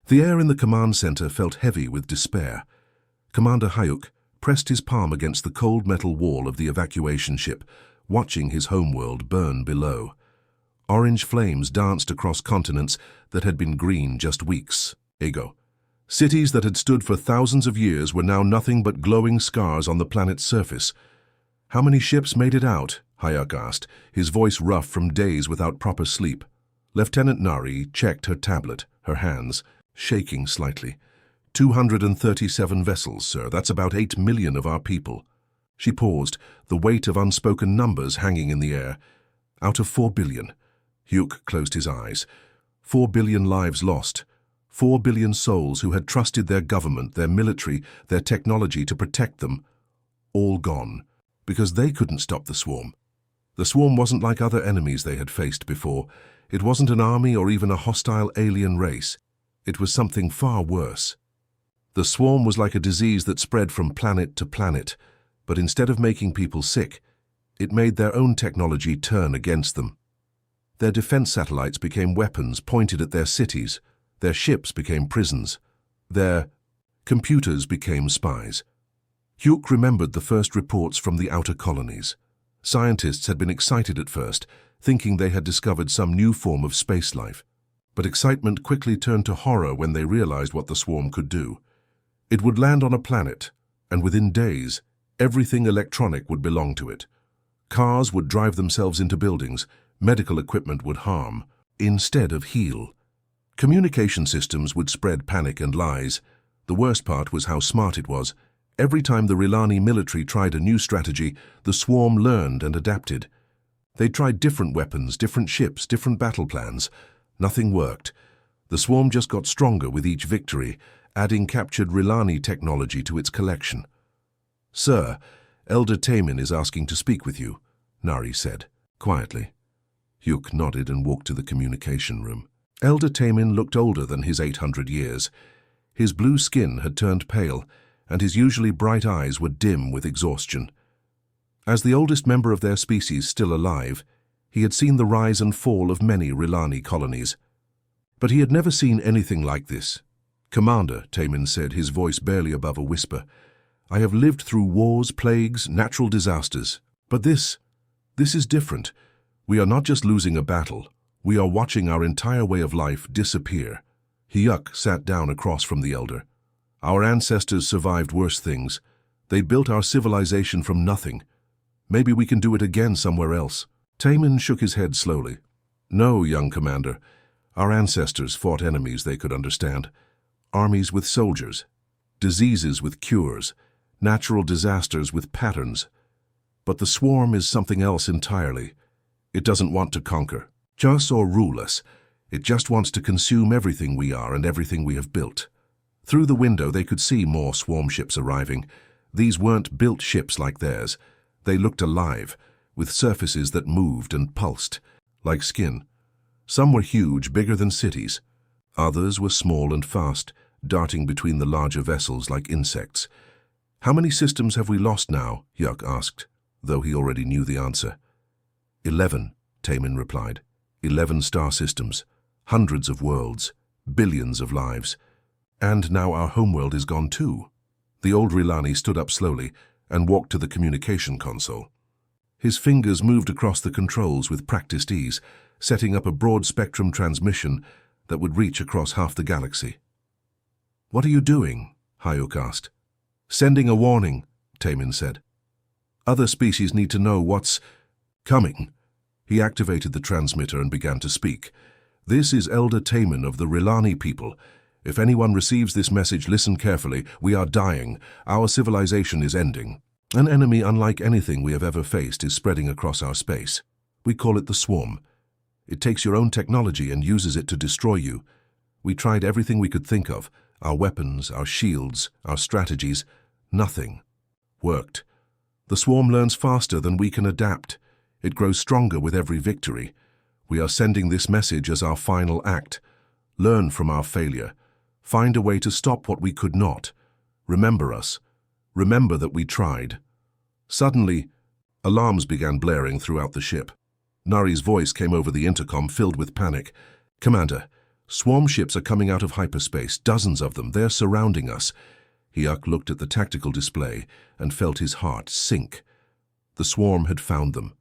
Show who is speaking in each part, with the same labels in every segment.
Speaker 1: The air in the command center felt heavy with despair. Commander Hyuk pressed his palm against the cold metal wall of the evacuation ship, watching his homeworld burn below. Orange flames danced across continents that had been green just weeks ago. Cities that had stood for thousands of years were now nothing but glowing scars on the planet's surface. "How many ships made it out?" Hyuk asked, his voice rough from days without proper sleep. Lieutenant Nari checked her tablet, her hands shaking slightly. 237 vessels, sir. That's about 8 million of our people." She paused, the weight of unspoken numbers hanging in the air. "Out of 4 billion. Hyuk closed his eyes. 4 billion lives lost. 4 billion souls who had trusted their government, their military, their technology to protect them. All gone. Because they couldn't stop the swarm. The swarm wasn't like other enemies they had faced before. It wasn't an army or even a hostile alien race. It was something far worse. The swarm was like a disease that spread from planet to planet, but instead of making people sick, it made their own technology turn against them. Their defense satellites became weapons pointed at their cities. Their ships became prisons. Their computers became spies. Hyuk remembered the first reports from the outer colonies. Scientists had been excited at first, thinking they had discovered some new form of space life. But excitement quickly turned to horror when they realized what the swarm could do. It would land on a planet, and within days, everything electronic would belong to it. Cars would drive themselves into buildings, medical equipment would harm, instead of heal. Communication systems would spread panic and lies. The worst part was how smart it was. Every time the Rilani military tried a new strategy, the swarm learned and adapted. They tried different weapons, different ships, different battle plans. Nothing worked. The swarm just got stronger with each victory, adding captured Rilani technology to its collection. "Sir, Elder Tamin is asking to speak with you," Nari said, quietly. Hyuk nodded and walked to the communication room. Elder Tamin looked older than his 800 years. His blue skin had turned pale, and his usually bright eyes were dim with exhaustion. As the oldest member of their species still alive, he had seen the rise and fall of many Rilani colonies. But he had never seen anything like this. "Commander," Tamin said, his voice barely above a whisper, "I have lived through wars, plagues, natural disasters. But this is different. We are not just losing a battle. We are watching our entire way of life disappear." Hyuk sat down across from the elder. "Our ancestors survived worse things. They built our civilization from nothing. Maybe we can do it again somewhere else." Tamin shook his head slowly. "No, young commander. Our ancestors fought enemies they could understand. Armies with soldiers, diseases with cures, natural disasters with patterns. But the swarm is something else entirely. It doesn't want to conquer us or rule us. It just wants to consume everything we are and everything we have built." Through the window they could see more swarm ships arriving. These weren't built ships like theirs. They looked alive, with surfaces that moved and pulsed, like skin. Some were huge, bigger than cities. Others were small and fast, darting between the larger vessels like insects. "How many systems have we lost now?" Hyuk asked, though he already knew the answer. 11, Tamin replied. 11 star systems, hundreds of worlds, billions of lives. And now our homeworld is gone too." The old Rilani stood up slowly and walked to the communication console. His fingers moved across the controls with practiced ease, setting up a broad-spectrum transmission that would reach across half the galaxy. "What are you doing?" Hyuk asked. "Sending a warning," Tamin said. "Other species need to know what's coming." He activated the transmitter and began to speak. "This is Elder Tamin of the Rilani people. If anyone receives this message, listen carefully. We are dying. Our civilization is ending. An enemy unlike anything we have ever faced is spreading across our space. We call it the swarm. It takes your own technology and uses it to destroy you. We tried everything we could think of, our weapons, our shields, our strategies. Nothing worked. The swarm learns faster than we can adapt. It grows stronger with every victory. We are sending this message as our final act. Learn from our failure. Find a way to stop what we could not. Remember us. Remember that we tried." Suddenly, alarms began blaring throughout the ship. Nari's voice came over the intercom, filled with panic. "Commander, Swarm ships are coming out of hyperspace, dozens of them. They're surrounding us. Hyuk looked at the tactical display and felt his heart sink. The swarm had found them.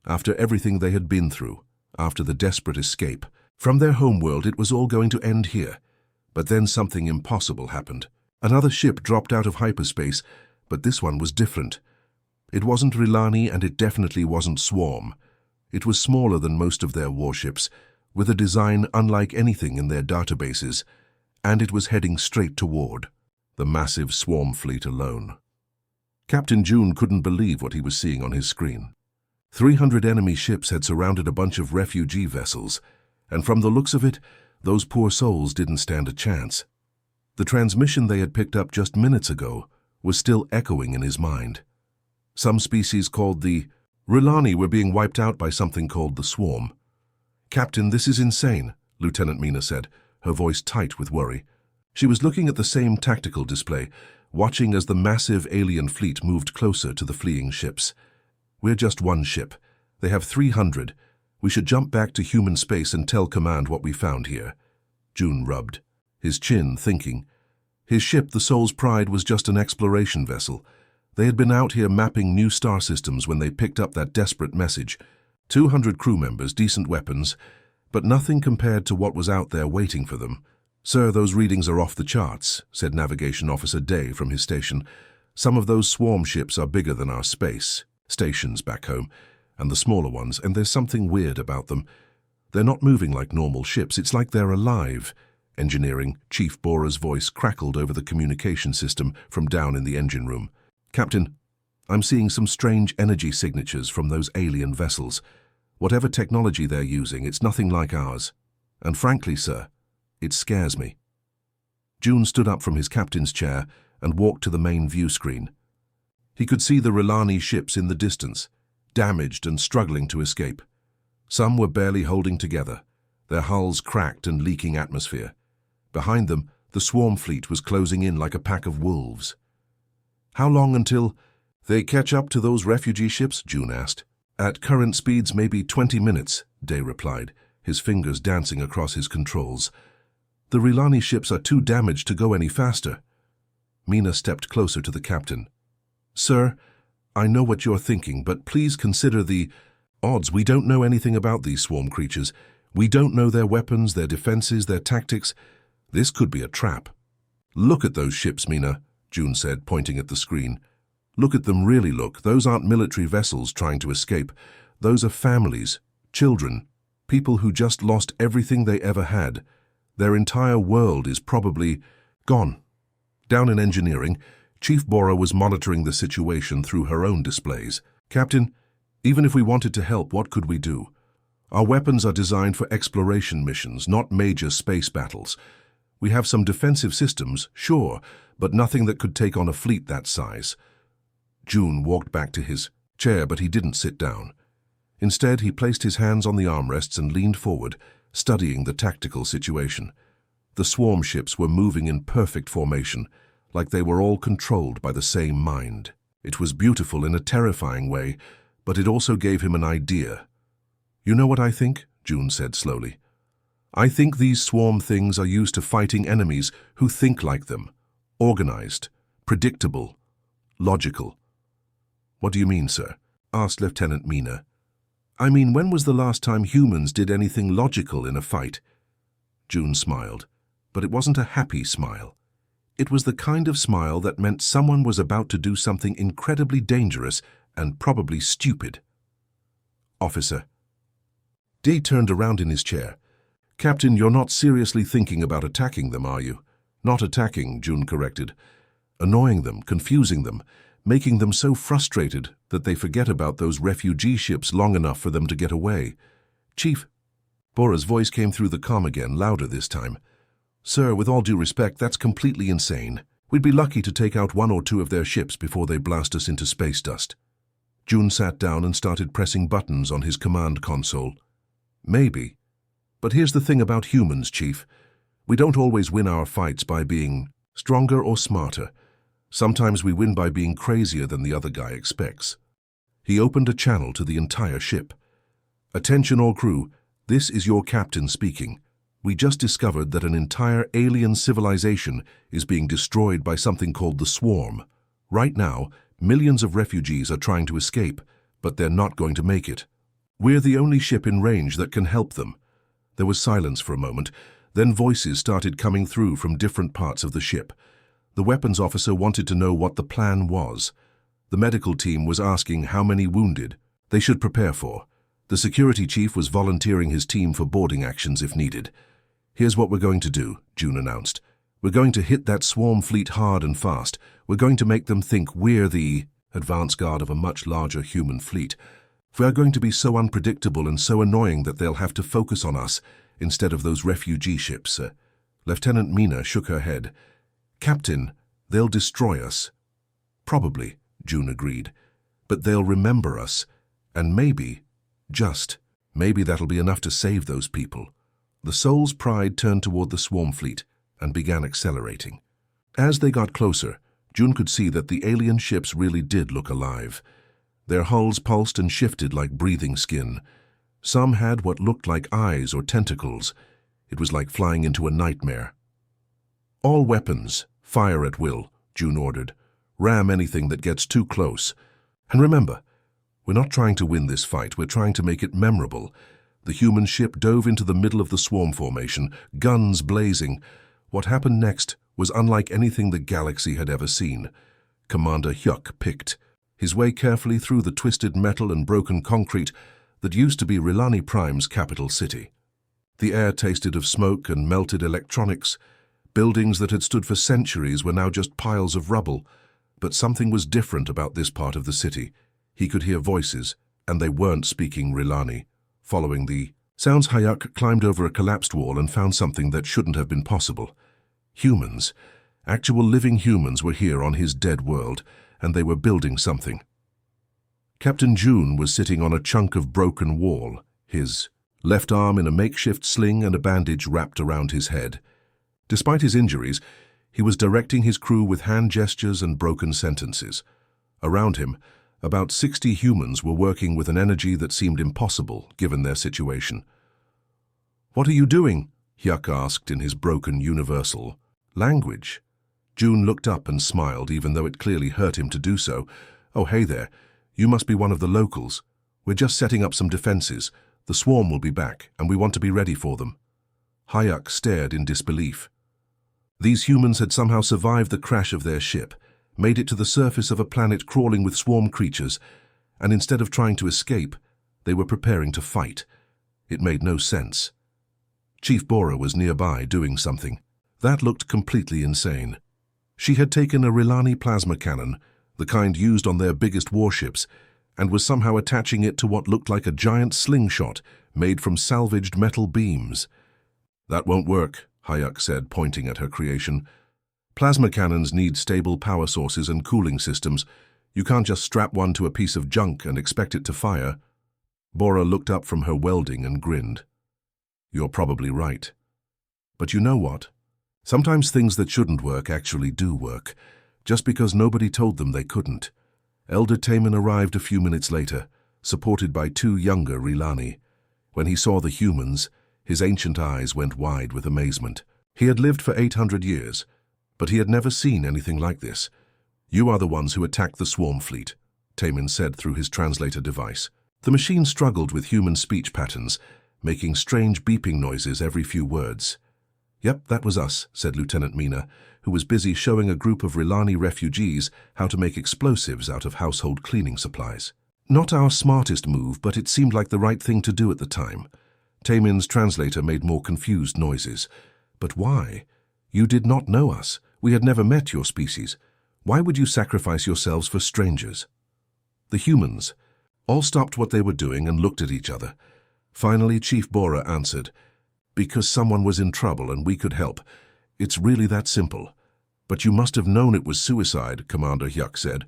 Speaker 1: After everything they had been through, after the desperate escape, from their homeworld, it was all going to end here. But then something impossible happened. Another ship dropped out of hyperspace, but this one was different. It wasn't Rilani and it definitely wasn't Swarm. It was smaller than most of their warships, with a design unlike anything in their databases, and it was heading straight toward the massive Swarm fleet alone. Captain June couldn't believe what he was seeing on his screen. 300 enemy ships had surrounded a bunch of refugee vessels, and from the looks of it, those poor souls didn't stand a chance. The transmission they had picked up just minutes ago was still echoing in his mind. Some species called the Rilani were being wiped out by something called the Swarm. "Captain, this is insane," Lieutenant Mina said, her voice tight with worry. She was looking at the same tactical display, watching as the massive alien fleet moved closer to the fleeing ships. "We're just one ship. They have 300. We should jump back to human space and tell Command what we found here." June rubbed his chin, thinking. His ship, the Soul's Pride, was just an exploration vessel. They had been out here mapping new star systems when they picked up that desperate message. 200 crew members, decent weapons, but nothing compared to what was out there waiting for them. "Sir, those readings are off the charts," said Navigation Officer Day from his station. "Some of those swarm ships are bigger than our space stations back home, and the smaller ones, and there's something weird about them. They're not moving like normal ships. It's like they're alive." Engineering Chief Bora's voice crackled over the communication system from down in the engine room. "Captain, I'm seeing some strange energy signatures from those alien vessels. Whatever technology they're using, it's nothing like ours. And frankly, sir, it scares me." June stood up from his captain's chair and walked to the main view screen. He could see the Rilani ships in the distance, damaged and struggling to escape. Some were barely holding together, their hulls cracked and leaking atmosphere. Behind them, the swarm fleet was closing in like a pack of wolves. "How long until they catch up to those refugee ships?" June asked. "At current speeds, maybe 20 minutes, Day replied, his fingers dancing across his controls. "The Rilani ships are too damaged to go any faster." Mina stepped closer to the captain. "Sir, I know what you're thinking, but please consider the odds. We don't know anything about these swarm creatures. We don't know their weapons, their defenses, their tactics. This could be a trap." "Look at those ships, Mina," June said, pointing at the screen. "Look at them, really look. Those aren't military vessels trying to escape. Those are families, children, people who just lost everything they ever had. Their entire world is probably gone." Down in engineering, Chief Bora was monitoring the situation through her own displays. "Captain, even if we wanted to help, what could we do? Our weapons are designed for exploration missions, not major space battles. We have some defensive systems, sure, but nothing that could take on a fleet that size." June walked back to his chair, but he didn't sit down. Instead, he placed his hands on the armrests and leaned forward, studying the tactical situation. The swarm ships were moving in perfect formation, like they were all controlled by the same mind. It was beautiful in a terrifying way, but it also gave him an idea. "You know what I think?" June said slowly. "I think these swarm things are used to fighting enemies who think like them, organized, predictable, logical." "What do you mean, sir?" asked Lieutenant Mina. "I mean, when was the last time humans did anything logical in a fight?" June smiled, but it wasn't a happy smile. It was the kind of smile that meant someone was about to do something incredibly dangerous and probably stupid. "Officer." Day turned around in his chair. "Captain, you're not seriously thinking about attacking them, are you?" "Not attacking," June corrected. "Annoying them, confusing them, making them so frustrated that they forget about those refugee ships long enough for them to get away." "Chief." Bora's voice came through the comm again, louder this time. "Sir, with all due respect, that's completely insane. We'd be lucky to take out 1 or 2 of their ships before they blast us into space dust." June sat down and started pressing buttons on his command console. "Maybe. But here's the thing about humans, Chief. We don't always win our fights by being stronger or smarter. Sometimes we win by being crazier than the other guy expects." He opened a channel to the entire ship. "Attention all crew, this is your captain speaking. We just discovered that an entire alien civilization is being destroyed by something called the Swarm. Right now, millions of refugees are trying to escape, but they're not going to make it. We're the only ship in range that can help them." There was silence for a moment, then voices started coming through from different parts of the ship. The weapons officer wanted to know what the plan was. The medical team was asking how many wounded they should prepare for. The security chief was volunteering his team for boarding actions if needed. "Here's what we're going to do," June announced. "We're going to hit that swarm fleet hard and fast. We're going to make them think we're the advance guard of a much larger human fleet. We are going to be so unpredictable and so annoying that they'll have to focus on us instead of those refugee ships." Lieutenant Mina shook her head. "Captain, they'll destroy us." "Probably," June agreed. "But they'll remember us, and maybe, just maybe that'll be enough to save those people." The Soul's Pride turned toward the swarm fleet and began accelerating. As they got closer, June could see that the alien ships really did look alive. Their hulls pulsed and shifted like breathing skin. Some had what looked like eyes or tentacles. It was like flying into a nightmare. "All weapons, fire at will," June ordered. "Ram anything that gets too close. And remember, we're not trying to win this fight, we're trying to make it memorable." The human ship dove into the middle of the swarm formation, guns blazing. What happened next was unlike anything the galaxy had ever seen. Commander Hyuk picked his way carefully through the twisted metal and broken concrete that used to be Rilani Prime's capital city. The air tasted of smoke and melted electronics. Buildings that had stood for centuries were now just piles of rubble. But something was different about this part of the city. He could hear voices, and they weren't speaking Rilani. Following the sounds, Hyuk climbed over a collapsed wall and found something that shouldn't have been possible. Humans, actual living humans, were here on his dead world, and they were building something. Captain June was sitting on a chunk of broken wall, his left arm in a makeshift sling and a bandage wrapped around his head. Despite his injuries, he was directing his crew with hand gestures and broken sentences. Around him, about 60 humans were working with an energy that seemed impossible given their situation. "What are you doing?" Hyuk asked in his broken universal language. June looked up and smiled, even though it clearly hurt him to do so. "Oh, hey there. You must be one of the locals. We're just setting up some defenses. The swarm will be back, and we want to be ready for them." Hyuk stared in disbelief. These humans had somehow survived the crash of their ship, made it to the surface of a planet crawling with swarm creatures, and instead of trying to escape, they were preparing to fight. It made no sense. Chief Bora was nearby doing something. That looked completely insane. She had taken a Rilani plasma cannon, the kind used on their biggest warships, and was somehow attaching it to what looked like a giant slingshot made from salvaged metal beams. "That won't work," Hyuk said, pointing at her creation. "Plasma cannons need stable power sources and cooling systems. You can't just strap one to a piece of junk and expect it to fire." Bora looked up from her welding and grinned. "You're probably right. But you know what? Sometimes things that shouldn't work actually do work, just because nobody told them they couldn't." Elder Taman arrived a few minutes later, supported by 2 younger Rilani. When he saw the humans, his ancient eyes went wide with amazement. He had lived for 800 years, but he had never seen anything like this. "You are the ones who attacked the swarm fleet," Taman said through his translator device. The machine struggled with human speech patterns, making strange beeping noises every few words. "Yep, that was us," said Lieutenant Mina, who was busy showing a group of Rilani refugees how to make explosives out of household cleaning supplies. "Not our smartest move, but it seemed like the right thing to do at the time." Taman's translator made more confused noises. "But why? You did not know us. We had never met your species. Why would you sacrifice yourselves for strangers?" The humans all stopped what they were doing and looked at each other. Finally, Chief Bora answered, "Because someone was in trouble and we could help. It's really that simple." "But you must have known it was suicide," Commander Hyuk said.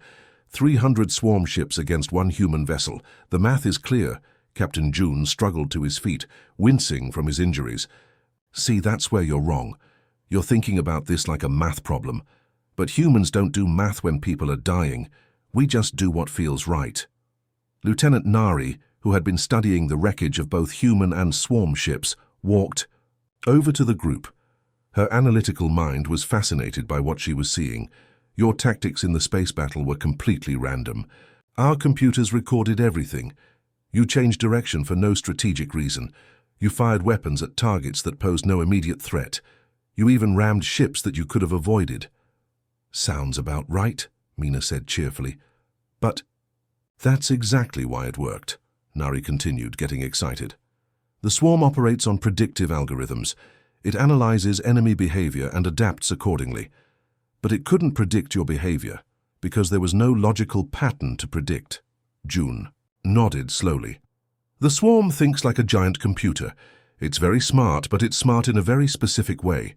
Speaker 1: 300 swarm ships against 1 human vessel. The math is clear." Captain June struggled to his feet, wincing from his injuries. "See, that's where you're wrong. You're thinking about this like a math problem. But humans don't do math when people are dying. We just do what feels right." Lieutenant Nari, who had been studying the wreckage of both human and swarm ships, walked Over to the group. Her analytical mind was fascinated by what she was seeing. Your tactics in the space battle were completely random. Our computers recorded everything. You changed direction for no strategic reason. You fired weapons at targets that posed no immediate threat. You even rammed ships that you could have avoided. Sounds about right, Mina said cheerfully. But that's exactly why it worked, Nari continued, getting excited. The swarm operates on predictive algorithms. It analyzes enemy behavior and adapts accordingly. But it couldn't predict your behavior, because there was no logical pattern to predict. June nodded slowly. The swarm thinks like a giant computer. It's very smart, but it's smart in a very specific way.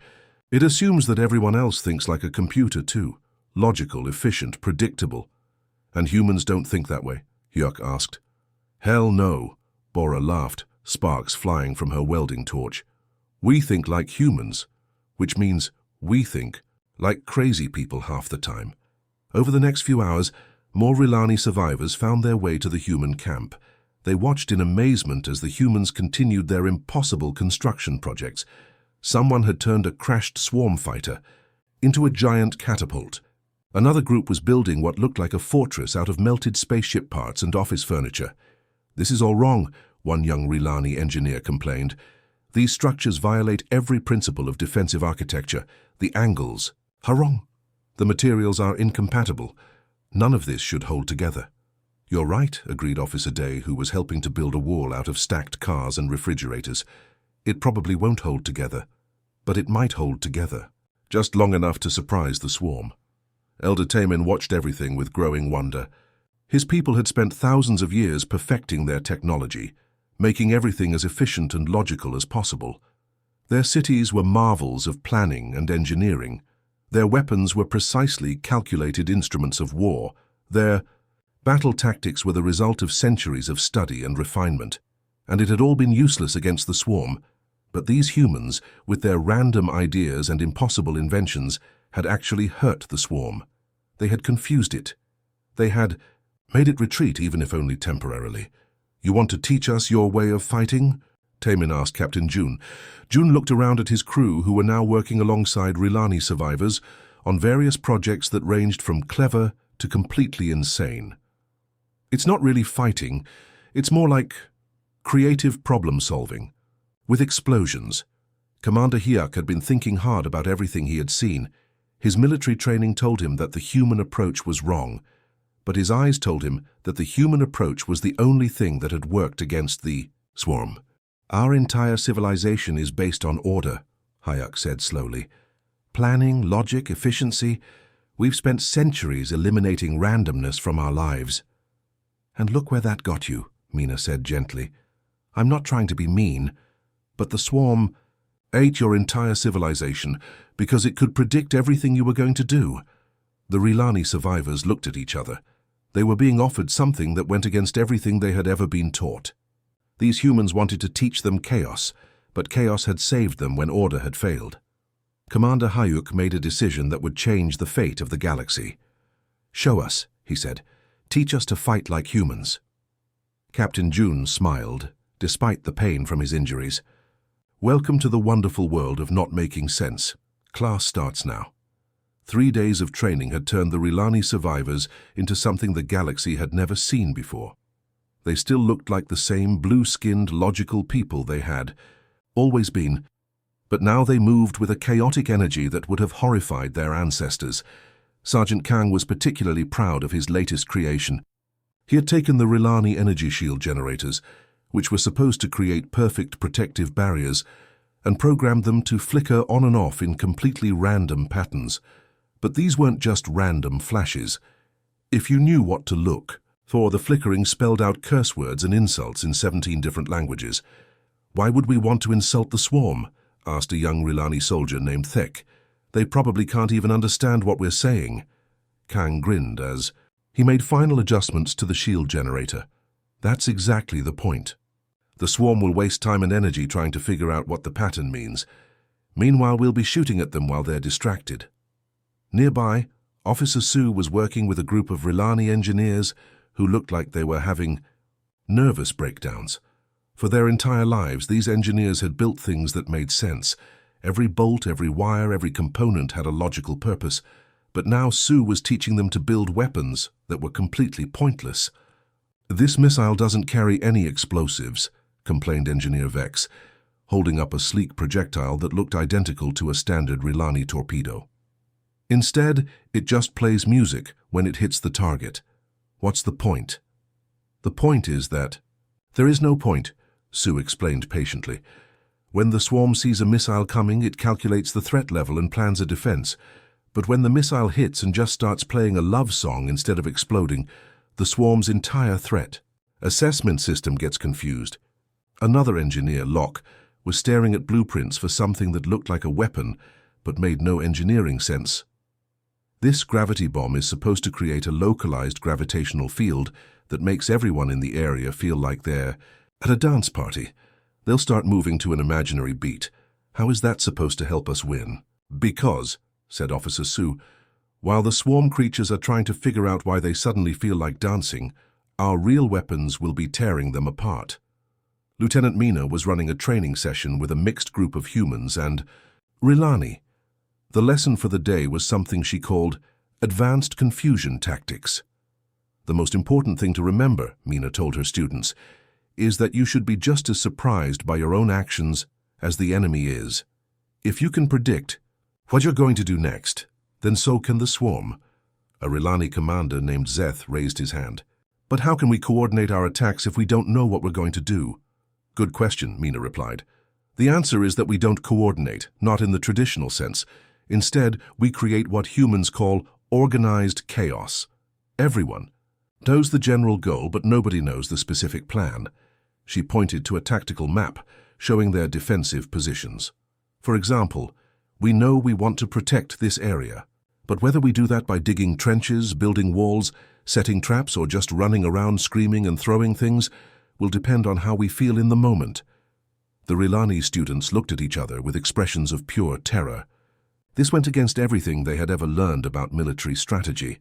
Speaker 1: It assumes that everyone else thinks like a computer too. Logical, efficient, predictable. And humans don't think that way? Hyuk asked. Hell no, Bora laughed, sparks flying from her welding torch. We think like humans, which means we think like crazy people half the time. Over the next few hours, more Rilani survivors found their way to the human camp. They watched in amazement as the humans continued their impossible construction projects. Someone had turned a crashed swarm fighter into a giant catapult. Another group was building what looked like a fortress out of melted spaceship parts and office furniture. This is all wrong, one young Rilani engineer complained. These structures violate every principle of defensive architecture. The angles are wrong. The materials are incompatible. None of this should hold together. You're right, agreed Officer Day, who was helping to build a wall out of stacked cars and refrigerators. It probably won't hold together, but it might hold together, just long enough to surprise the swarm. Elder Taemin watched everything with growing wonder. His people had spent thousands of years perfecting their technology, making everything as efficient and logical as possible. Their cities were marvels of planning and engineering. Their weapons were precisely calculated instruments of war. Their battle tactics were the result of centuries of study and refinement, and it had all been useless against the swarm. But these humans, with their random ideas and impossible inventions, had actually hurt the swarm. They had confused it. They had made it retreat, even if only temporarily. You want to teach us your way of fighting? Taemin asked Captain June. June looked around at his crew, who were now working alongside Rilani survivors on various projects that ranged from clever to completely insane. It's not really fighting, it's more like creative problem-solving, with explosions. Commander Hyuk had been thinking hard about everything he had seen. His military training told him that the human approach was wrong, but his eyes told him that the human approach was the only thing that had worked against the swarm. Our entire civilization is based on order, Hyuk said slowly. Planning, logic, efficiency. We've spent centuries eliminating randomness from our lives. And look where that got you, Mina said gently. I'm not trying to be mean, but the swarm ate your entire civilization because it could predict everything you were going to do. The Rilani survivors looked at each other. They were being offered something that went against everything they had ever been taught. These humans wanted to teach them chaos, but chaos had saved them when order had failed. Commander Hyuk made a decision that would change the fate of the galaxy. Show us, he said. Teach us to fight like humans. Captain June smiled, despite the pain from his injuries. Welcome to the wonderful world of not making sense. Class starts now. 3 days of training had turned the Rilani survivors into something the galaxy had never seen before. They still looked like the same blue-skinned, logical people they had always been, but now they moved with a chaotic energy that would have horrified their ancestors. Sergeant Kang was particularly proud of his latest creation. He had taken the Rilani energy shield generators, which were supposed to create perfect protective barriers, and programmed them to flicker on and off in completely random patterns. But these weren't just random flashes. If you knew what to look for, the flickering spelled out curse words and insults in 17 different languages. Why would we want to insult the swarm? Asked a young Rilani soldier named Thek. They probably can't even understand what we're saying. Kang grinned as he made final adjustments to the shield generator. That's exactly the point. The swarm will waste time and energy trying to figure out what the pattern means. Meanwhile, we'll be shooting at them while they're distracted. Nearby, Officer Su was working with a group of Rilani engineers who looked like they were having nervous breakdowns. For their entire lives, these engineers had built things that made sense. Every bolt, every wire, every component had a logical purpose. But now Sue was teaching them to build weapons that were completely pointless. "This missile doesn't carry any explosives," complained Engineer Vex, holding up a sleek projectile that looked identical to a standard Rilani torpedo. "Instead, it just plays music when it hits the target. What's the point?" "The point is that—" "There is no point," Sue explained patiently. "When the swarm sees a missile coming, it calculates the threat level and plans a defense. But when the missile hits and just starts playing a love song instead of exploding, the swarm's entire threat assessment system gets confused." Another engineer, Locke, was staring at blueprints for something that looked like a weapon but made no engineering sense. "This gravity bomb is supposed to create a localized gravitational field that makes everyone in the area feel like they're at a dance party. They'll start moving to an imaginary beat. How is that supposed to help us win?" "Because," said Officer Sue, "while the swarm creatures are trying to figure out why they suddenly feel like dancing, our real weapons will be tearing them apart." Lieutenant Mina was running a training session with a mixed group of humans and Rilani. The lesson for the day was something she called advanced confusion tactics. "The most important thing to remember," Mina told her students, "is that you should be just as surprised by your own actions as the enemy is. If you can predict what you're going to do next, then so can the swarm." A Rilani commander named Zeth raised his hand. "But how can we coordinate our attacks if we don't know what we're going to do?" "Good question," Mina replied. "The answer is that we don't coordinate, not in the traditional sense. Instead, we create what humans call organized chaos. Everyone knows the general goal, but nobody knows the specific plan." She pointed to a tactical map showing their defensive positions. "For example, we know we want to protect this area, but whether we do that by digging trenches, building walls, setting traps, or just running around screaming and throwing things will depend on how we feel in the moment." The Rilani students looked at each other with expressions of pure terror. This went against everything they had ever learned about military strategy.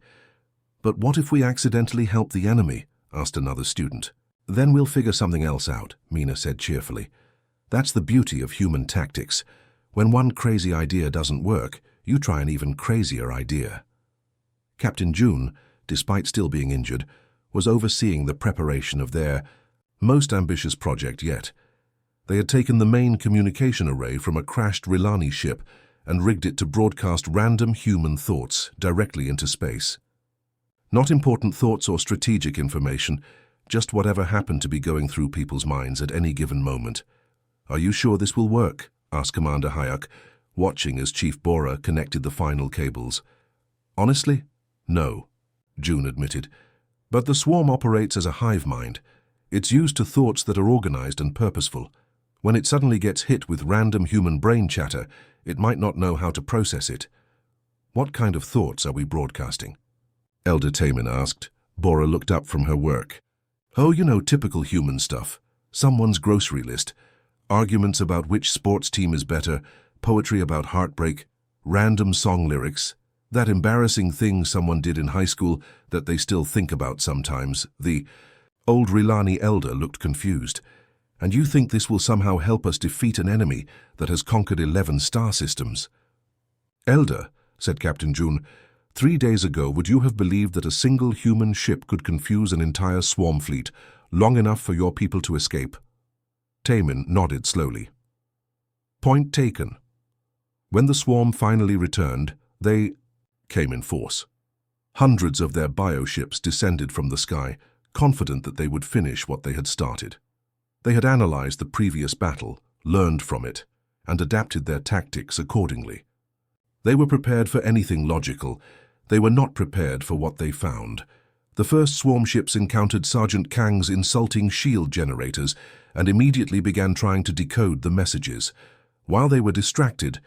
Speaker 1: "But what if we accidentally help the enemy?" asked another student. "Then we'll figure something else out," Mina said cheerfully. "That's the beauty of human tactics. When one crazy idea doesn't work, you try an even crazier idea." Captain June, despite still being injured, was overseeing the preparation of their most ambitious project yet. They had taken the main communication array from a crashed Rilani ship and rigged it to broadcast random human thoughts directly into space. Not important thoughts or strategic information, just whatever happened to be going through people's minds at any given moment. "Are you sure this will work?" asked Commander Hayek, watching as Chief Bora connected the final cables. "Honestly, no," June admitted. "But the swarm operates as a hive mind. It's used to thoughts that are organized and purposeful. When it suddenly gets hit with random human brain chatter, it might not know how to process it." "What kind of thoughts are we broadcasting?" Elder Taman asked. Bora looked up from her work. "Oh, typical human stuff. Someone's grocery list. Arguments about which sports team is better, poetry about heartbreak, random song lyrics, that embarrassing thing someone did in high school that they still think about sometimes." The old Rilani elder looked confused. "And you think this will somehow help us defeat an enemy that has conquered 11 star systems?" "Elder," said Captain June, 3 days ago would you have believed that a single human ship could confuse an entire swarm fleet long enough for your people to escape?" Taman nodded slowly. "Point taken. When the swarm finally returned, they came in force. Hundreds of their bioships descended from the sky, confident that they would finish what they had started. They had analyzed the previous battle, learned from it, and adapted their tactics accordingly. They were prepared for anything logical. They were not prepared for what they found. The first swarm ships encountered Sergeant Kang's insulting shield generators and immediately began trying to decode the messages. While they were distracted,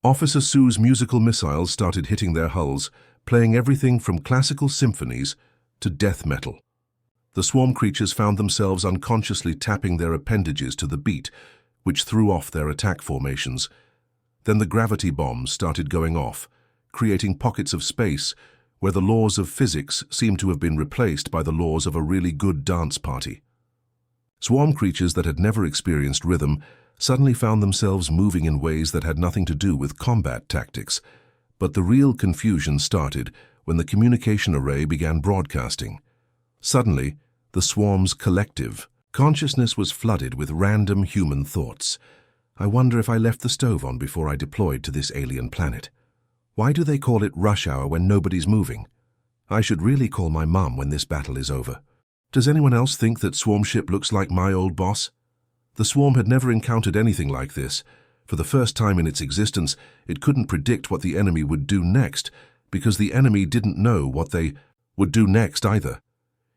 Speaker 1: Officer Sue's musical missiles started hitting their hulls, playing everything from classical symphonies to death metal. The swarm creatures found themselves unconsciously tapping their appendages to the beat, which threw off their attack formations. Then the gravity bombs started going off, creating pockets of space where the laws of physics seemed to have been replaced by the laws of a really good dance party. Swarm creatures that had never experienced rhythm suddenly found themselves moving in ways that had nothing to do with combat tactics. But the real confusion started when the communication array began broadcasting. Suddenly, the swarm's collective consciousness was flooded with random human thoughts. I wonder if I left the stove on before I deployed to this alien planet. Why do they call it rush hour when nobody's moving? I should really call my mum when this battle is over. Does anyone else think that swarm ship looks like my old boss? The swarm had never encountered anything like this. For the first time in its existence, it couldn't predict what the enemy would do next, because the enemy didn't know what they would do next either.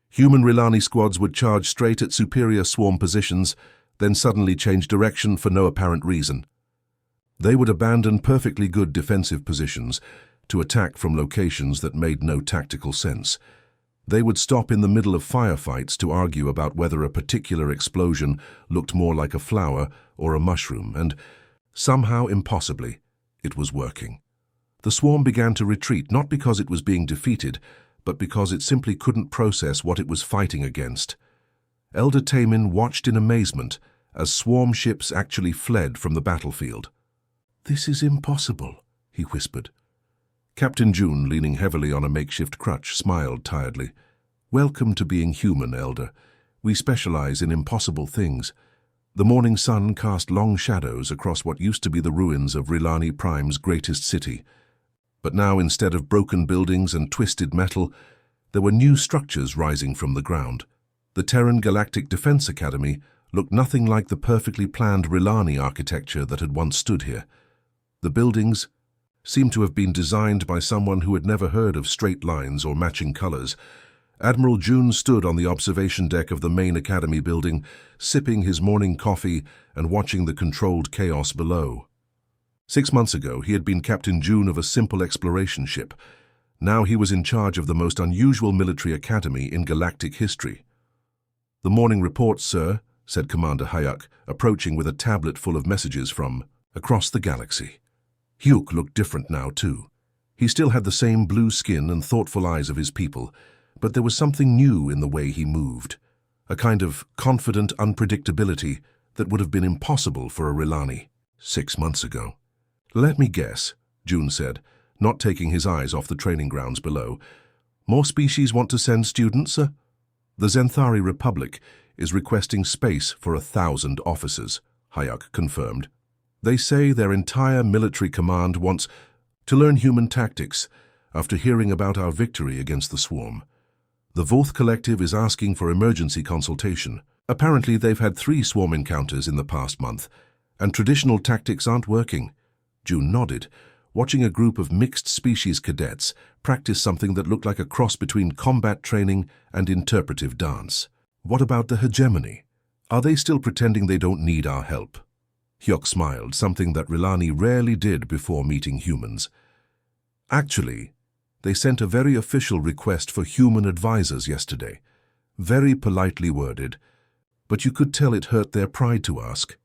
Speaker 1: Human Rilani squads would charge straight at superior swarm positions, then suddenly change direction for no apparent reason. They would abandon perfectly good defensive positions to attack from locations that made no tactical sense. They would stop in the middle of firefights to argue about whether a particular explosion looked more like a flower or a mushroom, and somehow, impossibly, it was working. The swarm began to retreat not because it was being defeated, but because it simply couldn't process what it was fighting against. Elder Tamin watched in amazement as swarm ships actually fled from the battlefield. "This is impossible," he whispered. Captain June, leaning heavily on a makeshift crutch, smiled tiredly. "Welcome to being human, Elder. We specialize in impossible things." The morning sun cast long shadows across what used to be the ruins of Rilani Prime's greatest city. But now, instead of broken buildings and twisted metal, there were new structures rising from the ground. The Terran Galactic Defense Academy looked nothing like the perfectly planned Rilani architecture that had once stood here. The buildings seemed to have been designed by someone who had never heard of straight lines or matching colors. Admiral June stood on the observation deck of the main academy building, sipping his morning coffee and watching the controlled chaos below. 6 months ago, he had been Captain June of a simple exploration ship. Now he was in charge of the most unusual military academy in galactic history. "The morning report, sir," said Commander Hayuk, approaching with a tablet full of messages from across the galaxy. Hyuk looked different now, too. He still had the same blue skin and thoughtful eyes of his people, but there was something new in the way he moved, a kind of confident unpredictability that would have been impossible for a Rilani 6 months ago. "Let me guess," June said, not taking his eyes off the training grounds below. "More species want to send students, sir?" "The Zenthari Republic is requesting space for 1,000 officers," Hayuk confirmed. "They say their entire military command wants to learn human tactics after hearing about our victory against the swarm. The Voth Collective is asking for emergency consultation. Apparently they've had 3 swarm encounters in the past month, and traditional tactics aren't working." June nodded, watching a group of mixed-species cadets practice something that looked like a cross between combat training and interpretive dance. "What about the hegemony? Are they still pretending they don't need our help?" Hyuk smiled, something that Rilani rarely did before meeting humans. "Actually, they sent a very official request for human advisors yesterday. Very politely worded, but you could tell it hurt their pride to ask.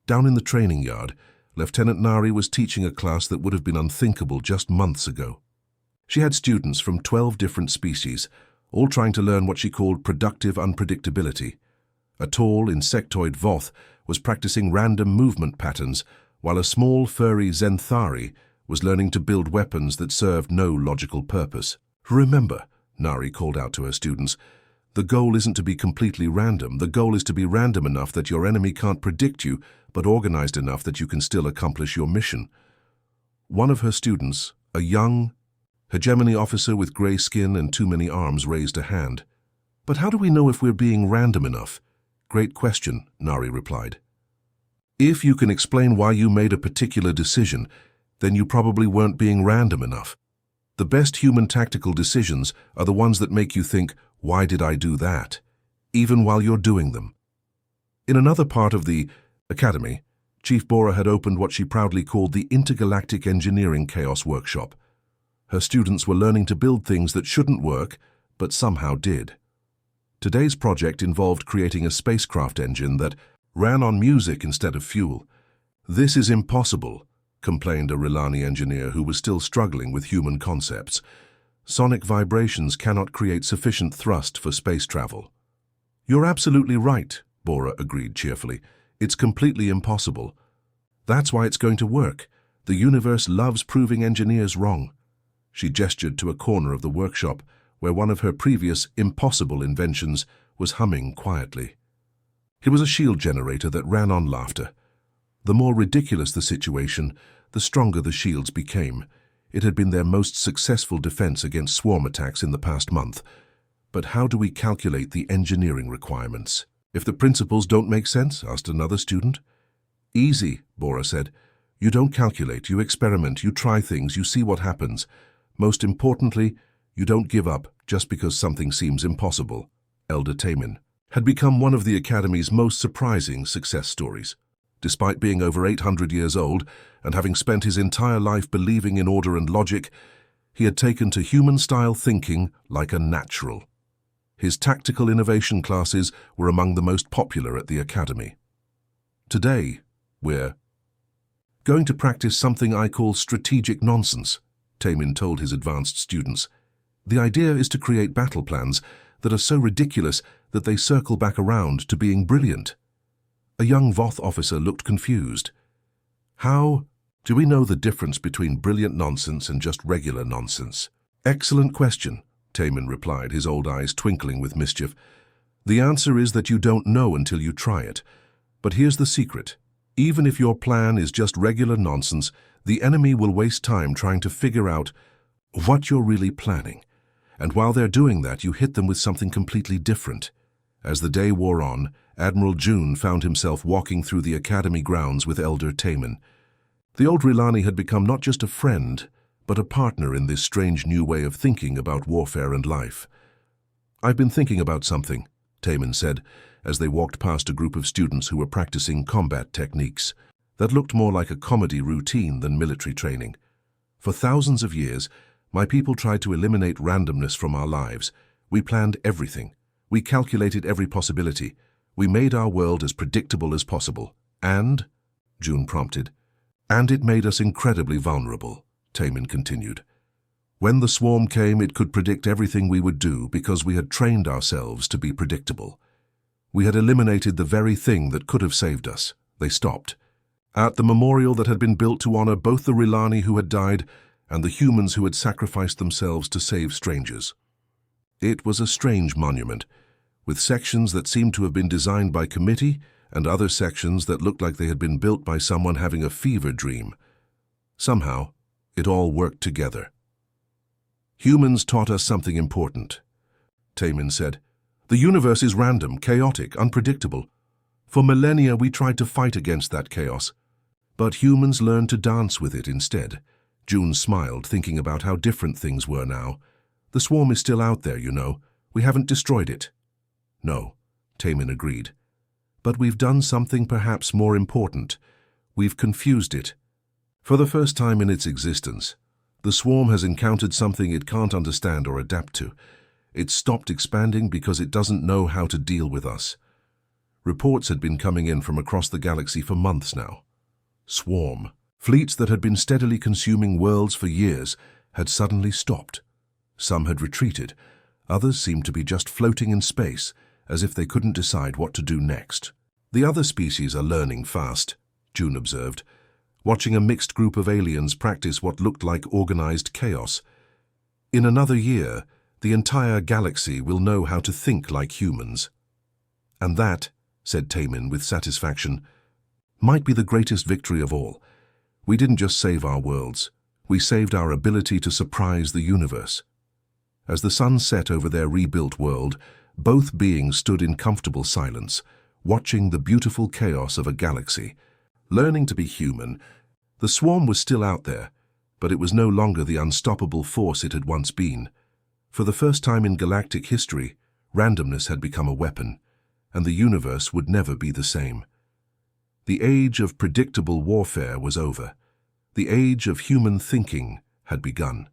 Speaker 1: Down in the training yard, Lieutenant Nari was teaching a class that would have been unthinkable just months ago. She had students from 12 different species, all trying to learn what she called productive unpredictability. A tall, insectoid Voth was practicing random movement patterns, while a small, furry Zenthari was learning to build weapons that served no logical purpose. "Remember," Nari called out to her students, "the goal isn't to be completely random. The goal is to be random enough that your enemy can't predict you, but organized enough that you can still accomplish your mission." One of her students, a young hegemony officer with gray skin and too many arms, raised a hand. "But how do we know if we're being random enough?" "Great question," Nari replied. "If you can explain why you made a particular decision, then you probably weren't being random enough. The best human tactical decisions are the ones that make you think, why did I do that? Even while you're doing them." In another part of the academy, Chief Bora had opened what she proudly called the Intergalactic Engineering Chaos Workshop. Her students were learning to build things that shouldn't work, but somehow did. Today's project involved creating a spacecraft engine that ran on music instead of fuel. "This is impossible," complained a Rilani engineer who was still struggling with human concepts. "Sonic vibrations cannot create sufficient thrust for space travel." "You're absolutely right," Bora agreed cheerfully. It's completely impossible. That's why it's going to work. The universe loves proving engineers wrong. She gestured to a corner of the workshop where one of her previous impossible inventions was humming quietly. It was a shield generator that ran on laughter. The more ridiculous the situation, the stronger the shields became. It had been their most successful defense against swarm attacks in the past month. But how do we calculate the engineering requirements? If the principles don't make sense, asked another student. Easy, Bora said. You don't calculate, you experiment, you try things, you see what happens. Most importantly, you don't give up just because something seems impossible. Elder Tamin had become one of the Academy's most surprising success stories. Despite being over 800 years old and having spent his entire life believing in order and logic, he had taken to human-style thinking like a natural. His tactical innovation classes were among the most popular at the Academy. Today, we're going to practice something I call strategic nonsense, Tamin told his advanced students. The idea is to create battle plans that are so ridiculous that they circle back around to being brilliant. A young Voth officer looked confused. How do we know the difference between brilliant nonsense and just regular nonsense? Excellent question, Tamin replied, his old eyes twinkling with mischief. The answer is that you don't know until you try it. But here's the secret. Even if your plan is just regular nonsense, the enemy will waste time trying to figure out what you're really planning. And while they're doing that, you hit them with something completely different. As the day wore on, Admiral June found himself walking through the Academy grounds with Elder Tamin. The old Rilani had become not just a friend, but a partner in this strange new way of thinking about warfare and life. I've been thinking about something, Tamin said, as they walked past a group of students who were practicing combat techniques that looked more like a comedy routine than military training. For thousands of years, my people tried to eliminate randomness from our lives. We planned everything. We calculated every possibility. We made our world as predictable as possible. And, June prompted, and it made us incredibly vulnerable, Tamin continued. When the swarm came, it could predict everything we would do because we had trained ourselves to be predictable. We had eliminated the very thing that could have saved us. They stopped. At the memorial that had been built to honor both the Rilani who had died and the humans who had sacrificed themselves to save strangers. It was a strange monument, with sections that seemed to have been designed by committee and other sections that looked like they had been built by someone having a fever dream. Somehow, it all worked together. Humans taught us something important, Tamin said. The universe is random, chaotic, unpredictable. For millennia, we tried to fight against that chaos. But humans learned to dance with it instead. June smiled, thinking about how different things were now. The swarm is still out there, you know. We haven't destroyed it. No, Tamin agreed. But we've done something perhaps more important. We've confused it. For the first time in its existence, the swarm has encountered something it can't understand or adapt to. It stopped expanding because it doesn't know how to deal with us. Reports had been coming in from across the galaxy for months now. Swarm. Fleets that had been steadily consuming worlds for years had suddenly stopped. Some had retreated. Others seemed to be just floating in space, as if they couldn't decide what to do next. The other species are learning fast, June observed, watching a mixed group of aliens practice what looked like organized chaos. In another year, the entire galaxy will know how to think like humans. And that, said Tamin with satisfaction, might be the greatest victory of all. We didn't just save our worlds, we saved our ability to surprise the universe. As the sun set over their rebuilt world, both beings stood in comfortable silence, watching the beautiful chaos of a galaxy. Learning to be human, the swarm was still out there, but it was no longer the unstoppable force it had once been. For the first time in galactic history, randomness had become a weapon, and the universe would never be the same. The age of predictable warfare was over. The age of human thinking had begun.